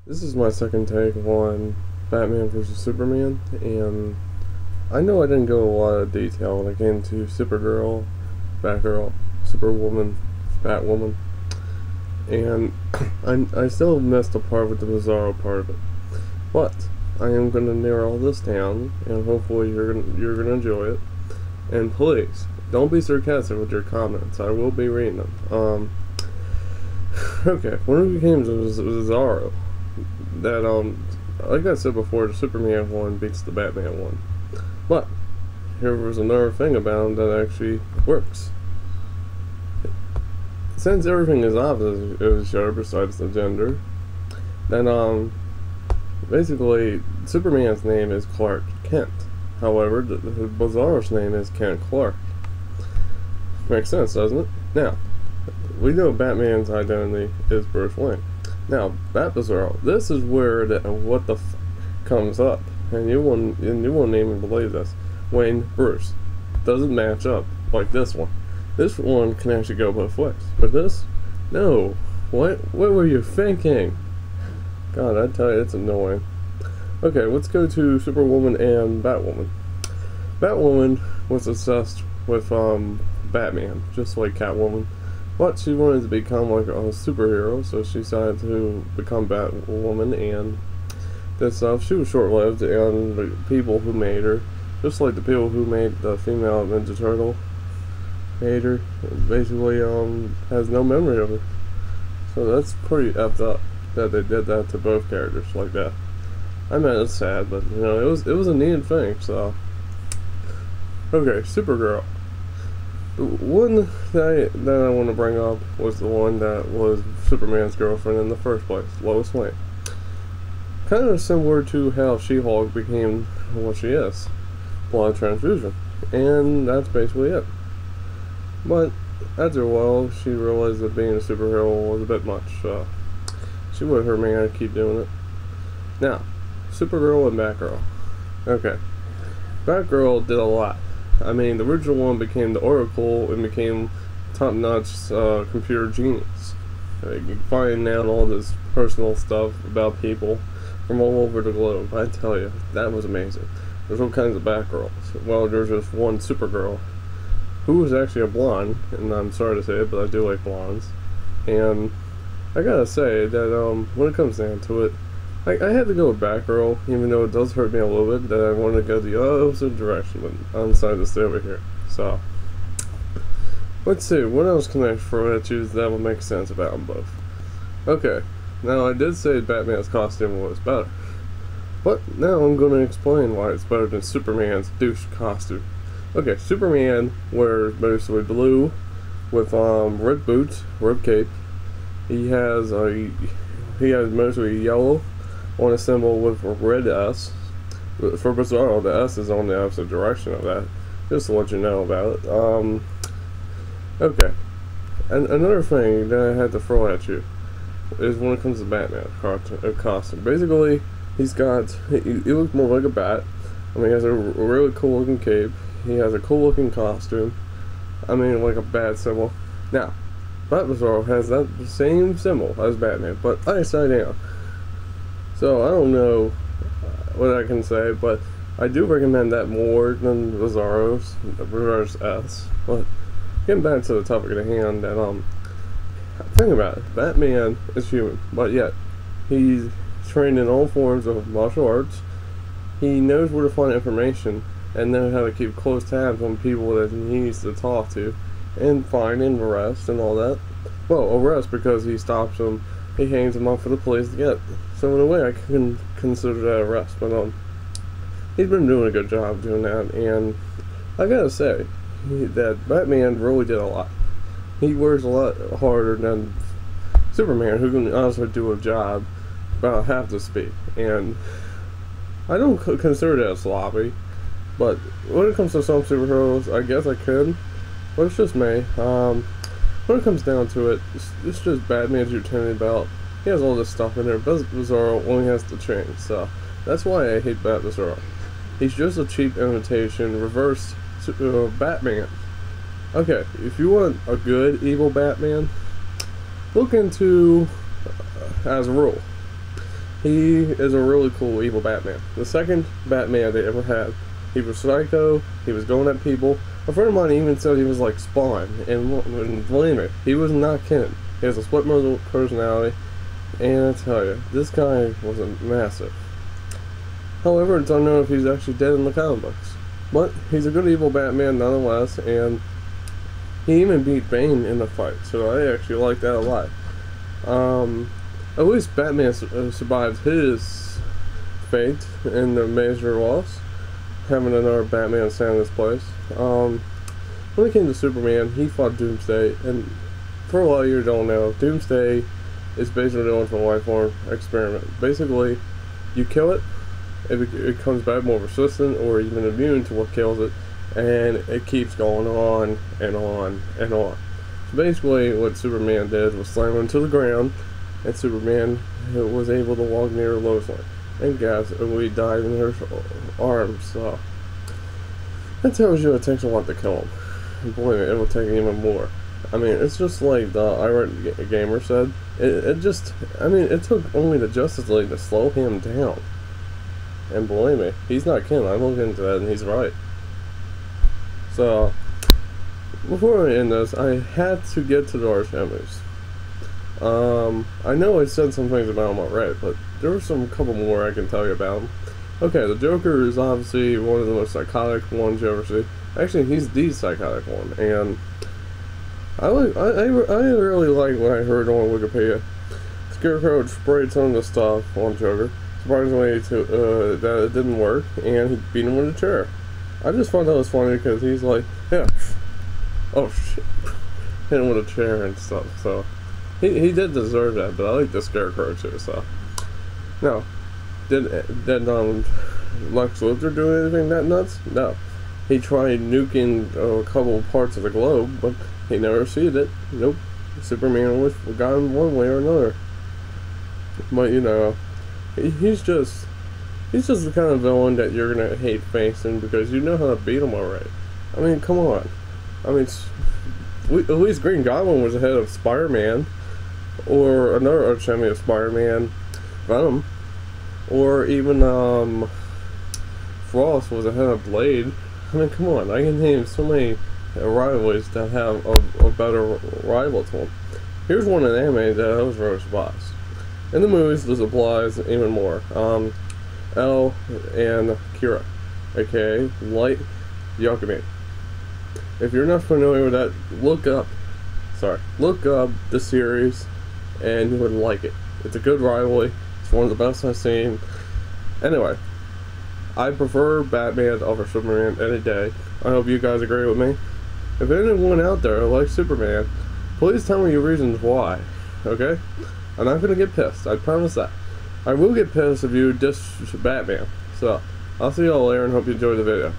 This is my second take on Batman vs Superman, and I know I didn't go a lot of detail when it came to Supergirl, Batgirl, Superwoman, Batwoman, and I still missed a part with the Bizarro part of it. But I am going to narrow all this down, and hopefully you're gonna enjoy it. And please don't be sarcastic with your comments. I will be reading them. Okay, when it became Bizarro, that like I said before, the Superman one beats the Batman one. But here was another thing about him that actually works. Since everything is opposite of each other besides the gender, then basically Superman's name is Clark Kent. However, the Bizarro's name is Kent Clark. Makes sense, doesn't it? Now, we know Batman's identity is Bruce Wayne. Now, Bat Bizarro, this is where what the f comes up, and you won't even believe this. Wayne Bruce doesn't match up like this one. This one can actually go both ways, but this, no. What were you thinking? God, I tell you, it's annoying. Okay, let's go to Superwoman and Batwoman. Batwoman was obsessed with Batman, just like Catwoman. But she wanted to become like a superhero, so she decided to become Batwoman, and this stuff. She was short-lived, and the people who made her, just like the people who made the female Ninja Turtle, made her, basically has no memory of her. So that's pretty effed up that they did that to both characters like that. I mean, it's sad, but you know, it was a neat thing. So okay, Supergirl. The one that I want to bring up was the one that was Superman's girlfriend in the first place, Lois Lane. Kind of similar to how She-Hulk became what she is, blood transfusion, and that's basically it. But after a while, she realized that being a superhero was a bit much, so she would her man keep doing it. Now, Supergirl and Batgirl. Okay, Batgirl did a lot. I mean, the original one became the Oracle and became top-notch computer genius. Finding out all this personal stuff about people from all over the globe. I tell you, that was amazing. There's all kinds of Batgirls. Well, there's just one Supergirl, who was actually a blonde, and I'm sorry to say it, but I do like blondes. And I gotta say that when it comes down to it, I had to go with Batgirl, even though it does hurt me a little bit that I wanted to go the opposite direction, but I decided to stay over here. So, let's see, what else can I throw at you that will make sense about them both? Okay, now I did say Batman's costume was better, but now I'm going to explain why it's better than Superman's douche costume. Okay, Superman wears mostly blue with red boots, red cape. He has mostly yellow on a symbol with a red S. For Bizarro, the S is on the opposite direction of that, just to let you know about it. Okay, and another thing that I had to throw at you is when it comes to Batman costume. Basically, he looks more like a bat. I mean, he has a really cool looking cape. He has a cool looking costume. I mean, like a bat symbol. Now, Bat Bizarro has that same symbol as Batman, but upside down. So I don't know what I can say, but I do recommend that more than Bizarro's S. But getting back to the topic at hand, that think about it. Batman is human, but yet he's trained in all forms of martial arts. He knows where to find information and knows how to keep close tabs on people that he needs to talk to and find and arrest and all that. Well, arrest because he stops them. He hangs them up for the police to get. So in a way, I can consider that arrest. But he's been doing a good job doing that, and I gotta say that Batman really did a lot. He works a lot harder than Superman, who can also do a job about half the speed. And I don't consider that sloppy, but when it comes to some superheroes, I guess I could. But it's just me. When it comes down to it, it's just Batman's utility belt. He has all this stuff in there. Bizarro only has to change, so that's why I hate Bat Bizarro. He's just a cheap imitation, reverse Batman. Okay, if you want a good evil Batman, look into Azrael. he is a really cool evil Batman. The second Batman they ever had. He was psycho, he was going at people. A friend of mine even said he was like Spawn, and believe me, he was not Kent. He has a split personality, and I tell you, this guy was a massive. However, it's unknown if he's actually dead in the comic books. But he's a good evil Batman nonetheless, and he even beat Bane in the fight, so I actually like that a lot. At least Batman survived his fate in the major loss, having another Batman stand in his place. When it came to Superman, he fought Doomsday, and for a lot of you who don't know, Doomsday is basically the for life form experiment. Basically, you kill it, it comes back more resistant or even immune to what kills it, and it keeps going on and on and on. So basically, what Superman did was slam him to the ground, and Superman was able to walk near Lois Lane. And guys, we died in her arms, so that tells you it takes a lot to kill him. And boy, it will take even more. I mean, it's just like the Irate Gamer said. It took only the Justice League to slow him down. And believe me, he's not kidding. I'm looking into that, and he's right. So, before I end this, I had to get to the Arch Enemies. I know I said some things about him already, but there are some couple more I can tell you about him. Okay, the Joker is obviously one of the most psychotic ones you ever see. Actually, he's the psychotic one, and I really like what I heard on Wikipedia. Scarecrow sprayed some of the stuff on Joker. Surprisingly, that it didn't work, and he beat him with a chair. I just thought that was funny because he's like, yeah, oh shit, hit him with a chair and stuff. So he did deserve that, but I like the Scarecrow too. So no, did Lex Luthor do anything that nuts? No, he tried nuking a couple parts of the globe, but he never succeeded it. Nope, Superman always got him one way or another. But you know, he's just the kind of villain that you're gonna hate facing because you know how to beat him already. I mean, come on. I mean, at least Green Goblin was ahead of Spider-Man, or another arch enemy of Spider-Man, Venom, or even Frost was ahead of Blade. I mean, come on. I can name so many rivalries that have a better rival to him. Here's one in anime that I was very surprised. In the movies, this applies even more. L and Kira, aka Light Yagami. If you're not familiar with that, look up the series, and you would like it. It's a good rivalry. It's one of the best I've seen. Anyway, I prefer Batman over Superman any day. I hope you guys agree with me. If anyone out there likes Superman, please tell me your reasons why. Okay? I'm not gonna get pissed. I promise that. I will get pissed if you diss Batman. So, I'll see y'all later and hope you enjoyed the video.